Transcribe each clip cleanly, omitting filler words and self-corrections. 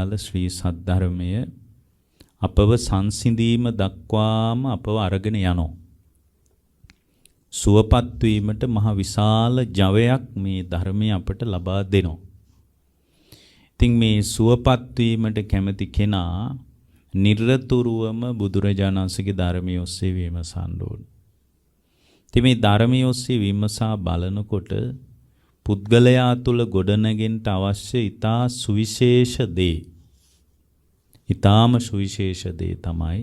වදාළ ශ්‍රී සද්ධර්මය අපව සංසිඳීම දක්වාම අපව අරගෙන යනවා. සුවපත් වීමට මහ විශාල ජවයක් මේ ධර්මය අපට ලබා දෙනවා. ඉතින් මේ සුවපත් වීමට කැමති කෙනා නිරතුරුවම බුදුරජාණන් වහන්සේගේ ධර්මය ඔස්සේ විමසන්න ඕන. ඉතින් මේ ධර්මය ඔස්සේ විමසා බලනකොට පුද්ගලයා තුළ ගොඩනගෙන්න අවශ්‍ය ඊටා සුවිශේෂ දේ. ඊටාම සුවිශේෂ දේ තමයි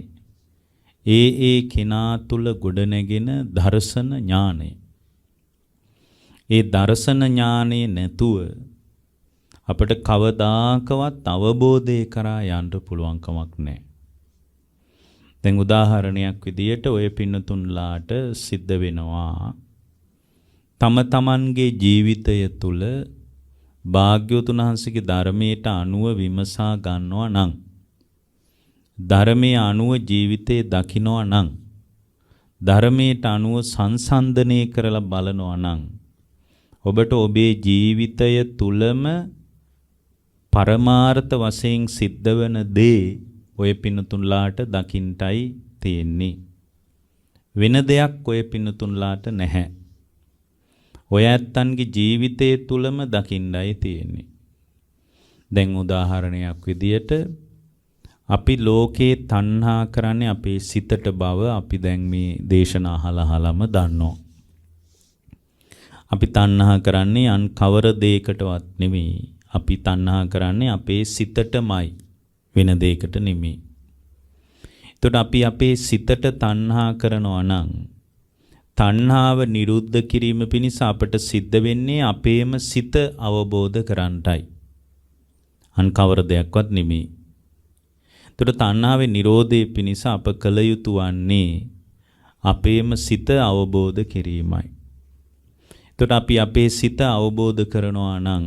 ඒ කෙනා තුළ ගොඩනැගෙන දර්ශන ඥානය. ඒ දර්ශන ඥානය නැතුව අපට කවදාකවත් අවබෝධය කරා යන්න පුළුවන් කමක් නැහැ. දැන් උදාහරණයක් විදියට ඔය පින්නතුන්ලාට සිද්ධ වෙනවා තම තමන්ගේ ජීවිතය තුළ භාග්‍යවතුන් වහන්සේගේ ධර්මයට අනුව විමසා ගන්නවා නම් ධර්මයේ අනුව ජීවිතේ දකිනවා නම් ධර්මයට අනුව සංසන්දනය කරලා බලනවා නම් ඔබට ඔබේ ජීවිතය තුලම පරමාර්ථ වශයෙන් සිද්ධ වෙන දේ ඔය පින්නතුන්ලාට දකින්ටයි තියෙන්නේ. වෙන දෙයක් ඔය පින්නතුන්ලාට නැහැ. ඔය ඇත්තන්ගේ ජීවිතය තුලම දකින්නයි තියෙන්නේ. දැන් උදාහරණයක් විදියට අපි ලෝකේ තණ්හා කරන්නේ අපේ සිතට බව අපි දැන් මේ දේශනා අහලම දන්නවා. අපි තණ්හා කරන්නේ අන් කවර දෙයකටවත් නෙමෙයි. අපි තණ්හා කරන්නේ අපේ සිතටමයි වෙන දෙයකට නෙමෙයි. එතකොට අපි අපේ සිතට තණ්හා කරනවා නම් තණ්හාව නිරුද්ධ කිරීම පිණිස අපට සිද්ධ වෙන්නේ අපේම සිත අවබෝධ කරන්ටයි. අන් කවර දෙයක්වත් නෙමෙයි. එතකොට තණ්හාවේ නිරෝධය පිණිස අප කළ යුතු වන්නේ අපේම සිත අවබෝධ කිරීමයි. එතකොට අපි අපේ සිත අවබෝධ කරනවා නම්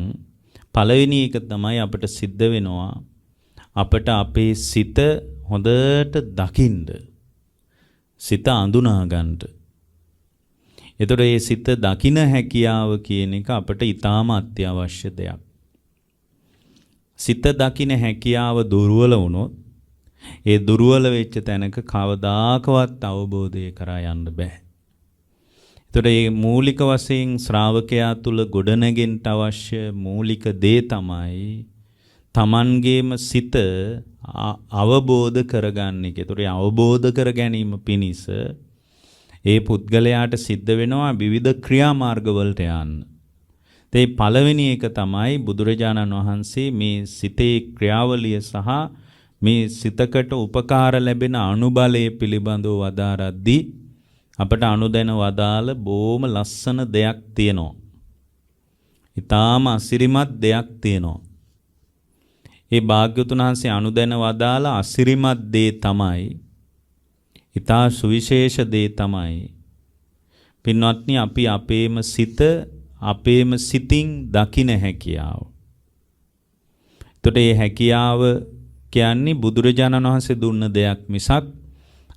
පළවෙනි එක තමයි අපට සිද්ධ වෙනවා අපට අපේ සිත හොඳට දකින්න. සිත අඳුනා ගන්නට. එතකොට මේ සිත දකින හැකියාව කියන එක අපට ඊටාම අත්‍යවශ්‍ය දෙයක්. සිත දකින හැකියාව දුර්වල වුණොත් ඒ දුර්වල වෙච්ච තැනක කවදාකවත් අවබෝධය කරා යන්න බෑ. එතකොට මේ මූලික වශයෙන් ශ්‍රාවකයා තුල ගොඩනගෙන්න අවශ්‍ය මූලික දේ තමයි තමන්ගේම සිත අවබෝධ කරගන්න එක. ඒතොර අවබෝධ කර ගැනීම පිණිස ඒ පුද්ගලයාට සිද්ධ වෙනවා විවිධ ක්‍රියාමාර්ගවලට යන්න. ඒ පළවෙනි එක තමයි බුදුරජාණන් වහන්සේ මේ සිතේ ක්‍රියාවලිය සහ මේ සිතකට උපකාර ලැබෙන අනුබලය පිළිබඳව වදාරද්දී අපට අනුදැන වදාළ බොහොම ලස්සන දෙයක් තියෙනවා. ඊටාම අසිරිමත් දෙයක් තියෙනවා. ඒ භාග්‍යවතුන් වහන්සේ අනුදැන වදාළ අසිරිමත් දේ තමයි ඊටා සුවිශේෂ දේ තමයි පින්වත්නි අපි අපේම සිත අපේම සිතින් දකින හැකියාව. එතකොට මේ හැකියාව කියන්නේ බුදුරජාණන් වහන්සේ දුන්න දෙයක් මිසක්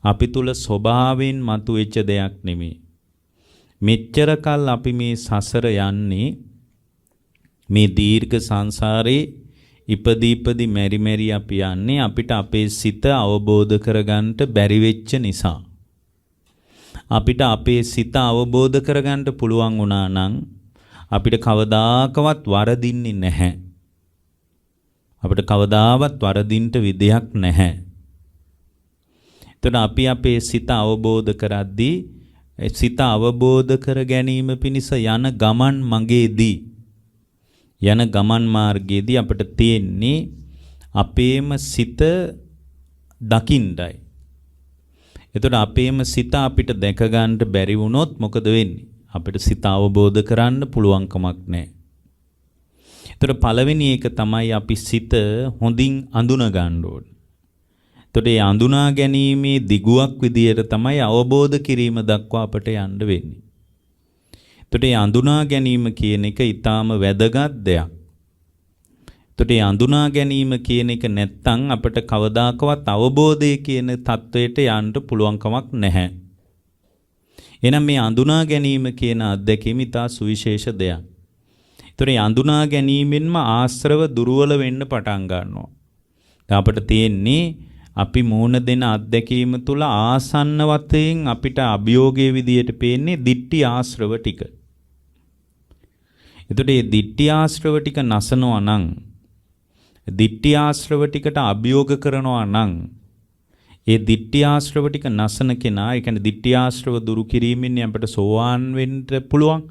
අපි තුල ස්වභාවයෙන් මතුවෙච්ච දෙයක් නෙමෙයි. මෙච්චර කල් අපි මේ සසර යන්නේ මේ දීර්ඝ සංසාරේ ඉපදී මෙරි අපි යන්නේ අපිට අපේ සිත අවබෝධ කරගන්නට බැරි වෙච්ච නිසා. අපිට අපේ සිත අවබෝධ කරගන්න පුළුවන් වුණා නම් අපිට කවදාකවත් වරදින්නේ නැහැ. අපිට කවදාවත් වරදින්න විදියක් නැහැ. එතකොට අපි අපේ සිත අවබෝධ කරද්දී සිත අවබෝධ කර ගැනීම පිණිස යන ගමන් මගේදී යන ගමන් මාර්ගයේදී අපිට තියෙන්නේ අපේම සිත දකින්නයි. එතකොට අපේම සිත අපිට දැක ගන්න බැරි වුණොත් මොකද වෙන්නේ? අපිට සිත අවබෝධ කරන්න පුළුවන් කමක් නැහැ. එතකොට පළවෙනි එක තමයි අපි සිත හොඳින් අඳුන ගන්න ඕනේ. එතකොට මේ අඳුනා ගැනීමේ දිගුවක් විදියට තමයි අවබෝධ කිරීම දක්වා අපට යන්න වෙන්නේ. එතකොට මේ අඳුනා ගැනීම කියන එක ඊටාම වැදගත් දෙයක්. එතකොට මේ අඳුනා ගැනීම කියන එක නැත්තම් අපට කවදාකවත් අවබෝධය කියන தത്വයට යන්න පුළුවන් කමක් නැහැ. එහෙනම් මේ අඳුනා ගැනීම කියන අත්දැකීම ඊටා සුවිශේෂ දෙයක්. ඒතර අඳුනා ගැනීමෙන්ම ආශ්‍රව දුර්වල වෙන්න පටන් ගන්නවා. අපිට තියෙන්නේ අපි මූණ දෙන අත්දැකීම තුළ ආසන්න වශයෙන් අපිට අභියෝගයේ විදියට පේන්නේ දිට්ඨි ආශ්‍රව ටික. එතකොට මේ දිට්ඨි ආශ්‍රව ටික නසනවා නම්, දිට්ඨි ආශ්‍රව ටිකට අභියෝග කරනවා නම්, ඒ දිට්ඨි ආශ්‍රව ටික නසන කෙනා, ඒ කියන්නේ දිට්ඨි ආශ්‍රව දුරු කිරීමෙන් අපිට සෝවාන් වෙන්න පුළුවන්.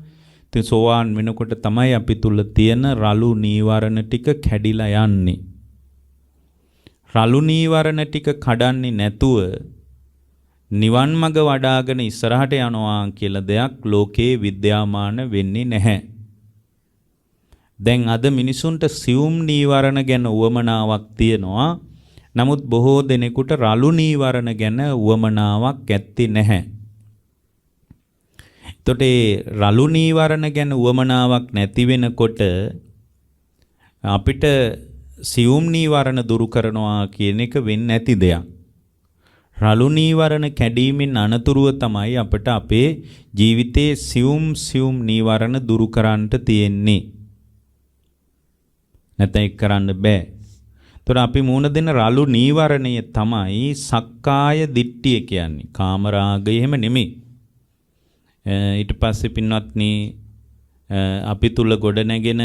ඉතින් සෝවාන් වෙනකොට තමයි අපි තුල තියෙන රළු නීවරණ ටික කැඩිලා යන්නේ. රළු නීවරණ ටික කඩන්නේ නැතුව නිවන් මඟ වඩාගෙන ඉස්සරහට යනවා කියලා දෙයක් ලෝකේ විද්‍යාමාන වෙන්නේ නැහැ. දැන් අද මිනිසුන්ට සියුම් නීවරණ ගැන උවමනාවක් තියෙනවා. නමුත් බොහෝ දෙනෙකුට රළු නීවරණ ගැන උවමනාවක් ඇත්තේ නැහැ. එතකොට රළු නීවරණ ගැන උවමනාවක් නැති වෙනකොට අපිට සියුම් නීවරණ දුරු කරනවා කියන එක වෙන්නේ නැති දෙයක්. රළු නීවරණ කැඩීමෙන් අනතුරුව තමයි අපිට අපේ ජීවිතයේ සියුම් නීවරණ දුරු කරන්නට තියෙන්නේ. නැත්නම් ඒක කරන්න බෑ. ඒතර අපි මුණ දෙන රළු නීවරණය තමයි සක්කාය දිට්ඨිය කියන්නේ. කාමරාගය එහෙම නෙමෙයි. ඊට පස්සේ පින්වත්නි අපි තුල ගොඩනැගෙන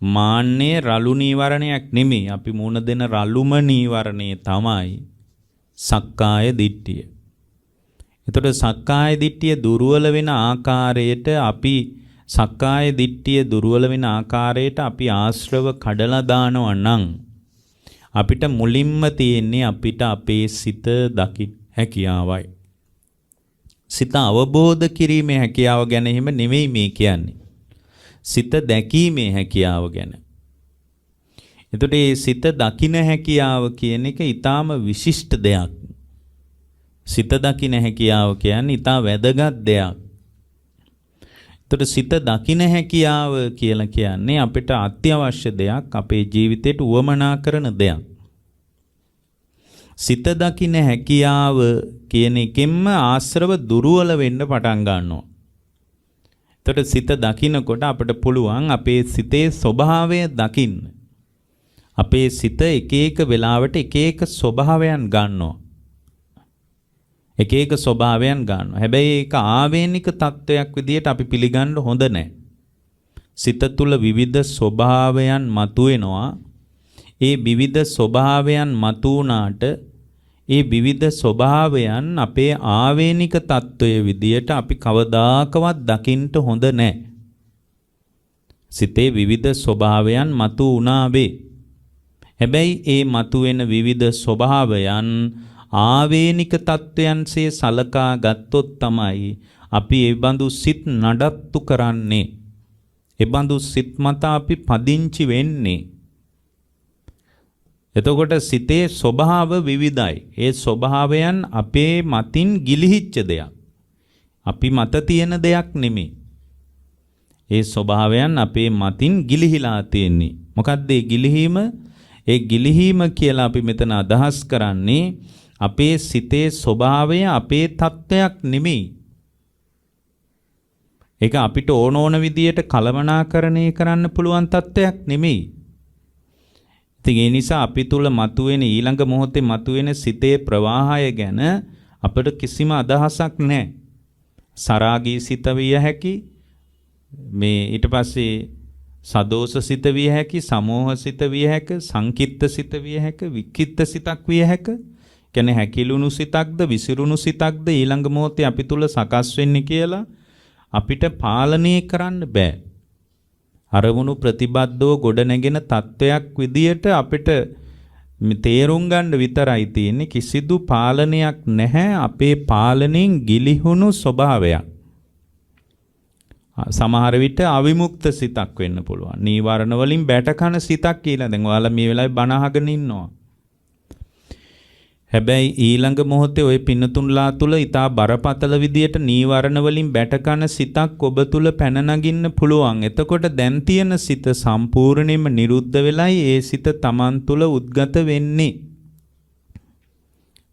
මාන්නේ රළු නීවරණයක් නෙමෙයි. අපි මුණ දෙන රළුම නීවරණය තමයි සක්කාය දිට්ඨිය. එතකොට සක්කාය දිට්ඨිය දුර්වල වෙන ආකාරයට අපි සක්කාය දිට්ඨිය දුර්වල වෙන ආකාරයට අපි ආශ්‍රව කඩලා දානවා නම් අපිට මුලින්ම තියෙන්නේ අපිට අපේ සිත දකින්න හැකියාවයි. සිත අවබෝධ කිරීමේ හැකියාව ගැන එහෙම නෙමෙයි මේ කියන්නේ. සිත දැකීමේ හැකියාව ගැන. එතකොට මේ සිත දකින්න හැකියාව කියන එක ඊටාම විශිෂ්ට දෙයක්. සිත දකින්න හැකියාව කියන්නේ ඊටා වැදගත් දෙයක්. එතකොට සිත දකින්න හැකියාව කියලා කියන්නේ අපිට අත්‍යවශ්‍ය දෙයක්, අපේ ජීවිතයට උවමනා කරන දෙයක්. සිත දකින්න හැකියාව කියන එකෙන්ම ආශ්‍රව දුර්වල වෙන්න පටන් ගන්නවා. එතකොට සිත දකින්නකොට අපිට පුළුවන් අපේ සිතේ ස්වභාවය දකින්න. අපේ සිත එක එක වෙලාවට එක එක ස්වභාවයන් ගන්නවා. එක එක ස්වභාවයන් ගන්නවා. හැබැයි ඒක ආවේනික තත්වයක් විදියට අපි පිළිගන්න හොඳ නැහැ. සිත තුළ විවිධ ස්වභාවයන් මතුවෙනවා. ඒ විවිධ ස්වභාවයන් මතුවුණාට ඒ විවිධ ස්වභාවයන් අපේ ආවේනික තත්වයේ විදියට අපි කවදාකවත් දකින්න හොඳ නැහැ. සිතේ විවිධ ස්වභාවයන් මතුවුණා වේ. හැබැයි ඒ මතුවෙන විවිධ ස්වභාවයන් ආවේනික තත්වයන්සේ සලකා ගත්තොත් තමයි අපි ඒ බඳු සිත් නඩත්තු කරන්නේ. ඒ බඳු සිත් මත අපි පදිංචි වෙන්නේ. එතකොට සිතේ ස්වභාව විවිධයි. ඒ ස්වභාවයන් අපේ මතින් ගිලිහිච්ච දෙයක්. අපි මත තියෙන දෙයක් නෙමෙයි. ඒ ස්වභාවයන් අපේ මතින් ගිලිහිලා තියෙන්නේ. මොකක්ද ඒ ගිලිහීම? ඒ ගිලිහීම කියලා අපි මෙතන අදහස් කරන්නේ අපේ සිතේ ස්වභාවය අපේ තත්ත්වයක් නෙමෙයි. ඒක අපිට ඕන විදියට කළමනාකරණය කරන්න පුළුවන් තත්ත්වයක් නෙමෙයි. ඉතින් ඒ නිසා අපි තුල මතුවෙන ඊළඟ මොහොතේ මතුවෙන සිතේ ප්‍රවාහය ගැන අපිට කිසිම අදහසක් නැහැ. සරාගී සිත විය හැකි, මේ ඊට පස්සේ සදෝෂ සිත විය හැකි, සමෝහ සිත විය හැක, සංකිට්ත සිත විය හැක, වික්කිට්ත සිතක් විය හැක. කියන්නේ හැකිලුණු සිතක්ද විසිරුණු සිතක්ද ඊළඟ මොහොතේ අපි තුල සකස් වෙන්නේ කියලා අපිට පාලනය කරන්න බෑ. අරමුණු ප්‍රතිබද්ධව ගොඩනැගෙන තත්වයක් විදියට අපිට තේරුම් ගන්න විතරයි තියෙන්නේ. කිසිදු පාලනයක් නැහැ. අපේ පාලනයෙන් ගිලිහුණු ස්වභාවයක්. සමහර විට අවිමුක්ත සිතක් වෙන්න පුළුවන්. නීවරණ වලින් බැටකන සිතක් කියලා. දැන් ඔයාලා මේ වෙලාවේ බණ අහගෙන ඉන්නවා. හැබැයි ඊළඟ මොහොතේ ওই පින්නතුන්ලා තුල ඊටා බරපතල විදියට නීවරණ වලින් බැටකන සිතක් ඔබ තුල පැන නගින්න පුළුවන්. එතකොට දැන් තියෙන සිත සම්පූර්ණයෙන්ම නිරුද්ධ වෙලයි ඒ සිත Taman තුල උද්ගත වෙන්නේ.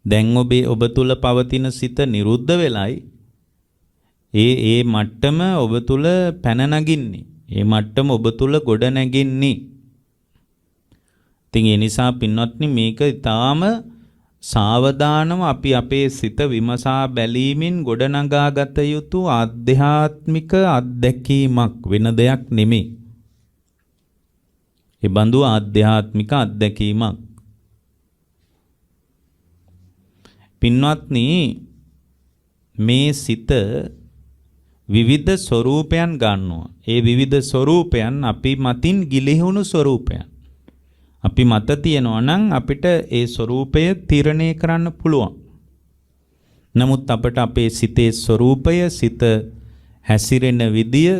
දැන් ඔබ තුල පවතින සිත නිරුද්ධ වෙලයි ඒ මට්ටම ඔබ තුල පැන නගින්නේ. ඒ මට්ටම ඔබ තුල ගොඩ නැගින්නේ. ඉතින් ඒ නිසා පින්වත්නි මේක ඊටාම සාවධානව අපි අපේ සිත විමසා බැලීමෙන් ගොඩනගාගත යුතු ආධ්‍යාත්මික අත්දැකීමක් වෙන දෙයක් නෙමෙයි. ඒ බඳු ආධ්‍යාත්මික අත්දැකීමක්. පින්වත්නි මේ සිත විවිධ ස්වરૂපයන් ගන්නවා. ඒ විවිධ ස්වરૂපයන් අපි මතින් ගිලිහුණු ස්වરૂපයන්. අපි මත තියනවා නම් අපිට ඒ ස්වરૂපය තීරණය කරන්න පුළුවන්. නමුත් අපට අපේ සිතේ ස්වરૂපය, සිත හැසිරෙන විදිය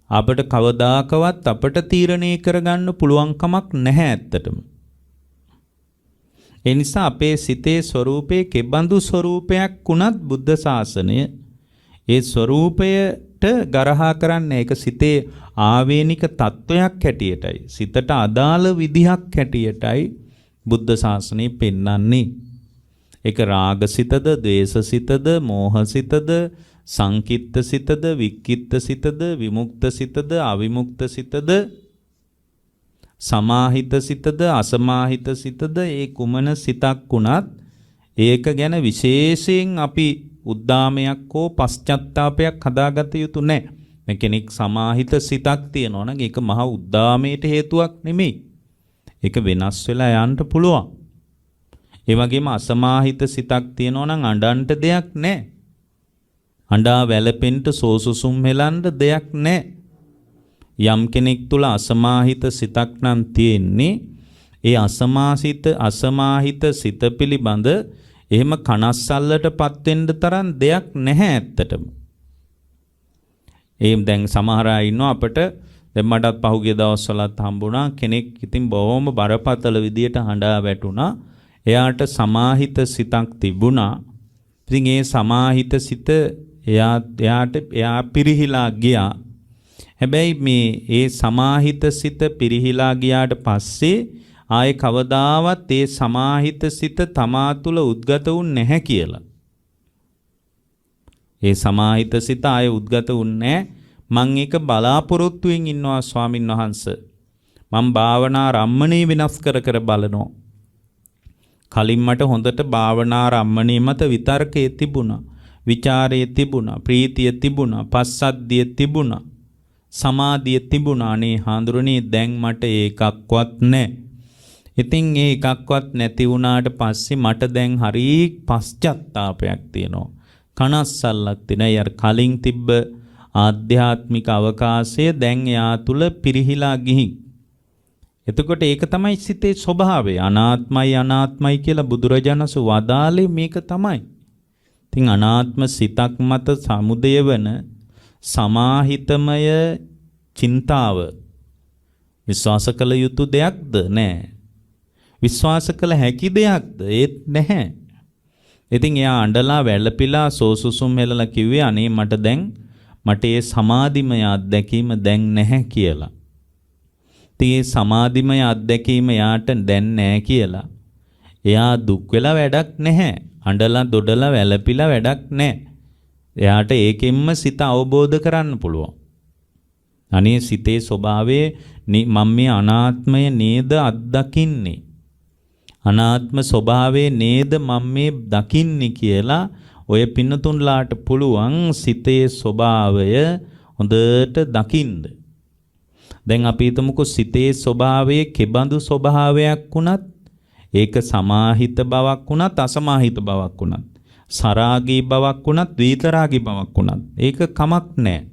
අපට කවදාකවත් අපට තීරණය කරගන්න පුළුවන් කමක් නැහැ ඇත්තටම. ඒ නිසා අපේ සිතේ ස්වરૂපයේ කෙබඳු ස්වરૂපයක් වුණත් බුද්ධ ශාසනය ඒ ස්වરૂපයට ගරහා කරන්නේ ඒක සිතේ ආවේනික තත්වයක් හැටියටයි, සිතට අදාළ විදිහක් හැටියටයි බුද්ධ ශාසනය පෙන්වන්නේ. ඒක රාගසිතද, ද්වේෂසිතද, මෝහසිතද, සංකිට්ත සිතද, වික්කිට්ත සිතද, විමුක්ත සිතද, අවිමුක්ත සිතද, සමාහිත සිතද, අසමාහිත සිතද, ඒ කුමන සිතක් වුණත් ඒක ගැන විශේෂයෙන් අපි උද්දාමයක් හෝ පශ්චත්තාපයක් හදාගත යුතු නැහැ. මේ කෙනෙක් සමාහිත සිතක් තියෙනවා නම් ඒක මහා උද්දාමයට හේතුවක් නෙමෙයි. ඒක වෙනස් වෙලා යන්න පුළුවන්. ඒ වගේම අසමාහිත සිතක් තියෙනවා නම් අඬන්න දෙයක් නැහැ. අඬා වැළපෙන්න සෝසුසුම් හෙලන්න දෙයක් නැහැ. යම් කෙනෙක් තුල අසමාහිත සිතක් නම් තියෙන්නේ ඒ අසමාහිත සිත පිළිබඳ එහෙම කනස්සල්ලටපත් වෙන්න තරම් දෙයක් නැහැ ඇත්තටම. ඒ දැන් සමහර අය ඉන්නවා අපිට දැන් මටත් පහුගිය දවස්වලත් හම්බුණා කෙනෙක් ඉතින් බොහොම බරපතල විදියට හඬා වැටුණා. එයාට සමාහිත සිතක් තිබුණා. ඉතින් ඒ සමාහිත සිත එයා පිරිහිලා ගියා. හැබැයි මේ ඒ සමාහිත සිත පිරිහිලා ගියාට පස්සේ ආයේ කවදාවත් ඒ සමාහිත සිත තමා තුළ උද්ගත වුන්නේ නැහැ කියලා. ඒ සමාහිත සිත ආයේ උද්ගත වුන්නේ නැහැ. මං ඒක බලාපොරොත්තුෙන් ඉන්නවා ස්වාමින් වහන්සේ. මම භාවනා රම්මණී විනාශ කර බලනවා. කලින් මට හොඳට භාවනා රම්මණී මත විතර්කයේ තිබුණා, විචාරයේ තිබුණා, ප්‍රීතිය තිබුණා, පස්සද්ධිය තිබුණා, සමාධිය තිබුණා. නේ හාඳුරනේ දැන් මට ඒකක්වත් නැහැ. ඉතින් ඒ එකක්වත් නැති වුණාට පස්සේ මට දැන් හරි පශ්චත්තාපයක් තියෙනවා. කනස්සල්ලක් තියෙනවා. යාර කලින් තිබ්බ ආධ්‍යාත්මික අවකාශය දැන් යා තුල පිරිහිලා ගිහින්. එතකොට ඒක තමයි සිතේ ස්වභාවය. අනාත්මයි කියලා බුදුරජාණන් වදාළේ මේක තමයි. ඉතින් අනාත්ම සිතක් මත සමුදය වන සමාහිතමය චින්තාව විශ්වාස කළ යුතු දෙයක්ද? නැහැ. විශ්වාස කළ හැකි දෙයක්ද? ඒත් නැහැ. ඉතින් එයා අඬලා වැළපිලා සෝසුසුම් හෙලලා කිව්වේ අනේ මට ඒ සමාධිමය අත්දැකීම දැන් නැහැ කියලා. ඉතින් ඒ සමාධිමය අත්දැකීම යාට දැන් නැහැ කියලා. එයා දුක් වෙලා වැඩක් නැහැ. අඬලා දොඩලා වැළපිලා වැඩක් නැහැ. එයාට ඒකෙන්ම සිත අවබෝධ කරන්න පුළුවන්. අනේ සිතේ ස්වභාවයේ මම මේ අනාත්මය නේද අත්දකින්නේ. අනාත්ම ස්වභාවයේ නේද මම මේ දකින්නේ කියලා ඔය පින්නතුන්ලාට පුළුවන් සිතේ ස්වභාවය හොඳට දකින්න. දැන් අපි හිතමුකෝ සිතේ ස්වභාවයේ කෙබඳු ස්වභාවයක් වුණත් ඒක සමාහිත බවක් වුණත් අසමාහිත බවක් වුණත් සරාගී බවක් වුණත් විතරාගී බවක් වුණත් ඒක කමක් නැහැ.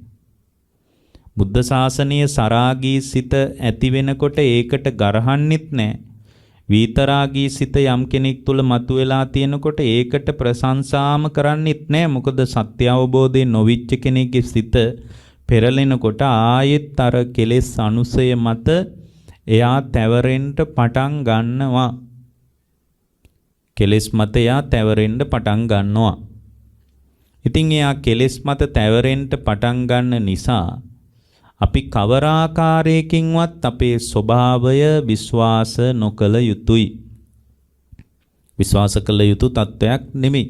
බුද්ධ ශාසනයේ සරාගී සිත ඇති වෙනකොට ඒකට ගරහන්නෙත් නැහැ. විතරාගී සිත යම් කෙනෙක් තුල මතුවලා තියෙනකොට ඒකට ප්‍රශංසාම කරන්නෙත් නැහැ. මොකද සත්‍ය අවබෝධයෙන් නොවිච්ච කෙනෙක්ගේ සිත පෙරලෙනකොට ආයෙත් අර කෙලෙස් අනුසය මත එයා තැවරෙන්න පටන් ගන්නවා. කෙලෙස් මත එයා තැවරෙන්න පටන් ගන්නවා. ඉතින් එයා කෙලෙස් මත තැවරෙන්න පටන් ගන්න නිසා අපි කවර ආකාරයකින්වත් අපේ ස්වභාවය විශ්වාස නොකළ යුතුයි. විශ්වාස කළ යුතු තත්වයක් නෙමෙයි.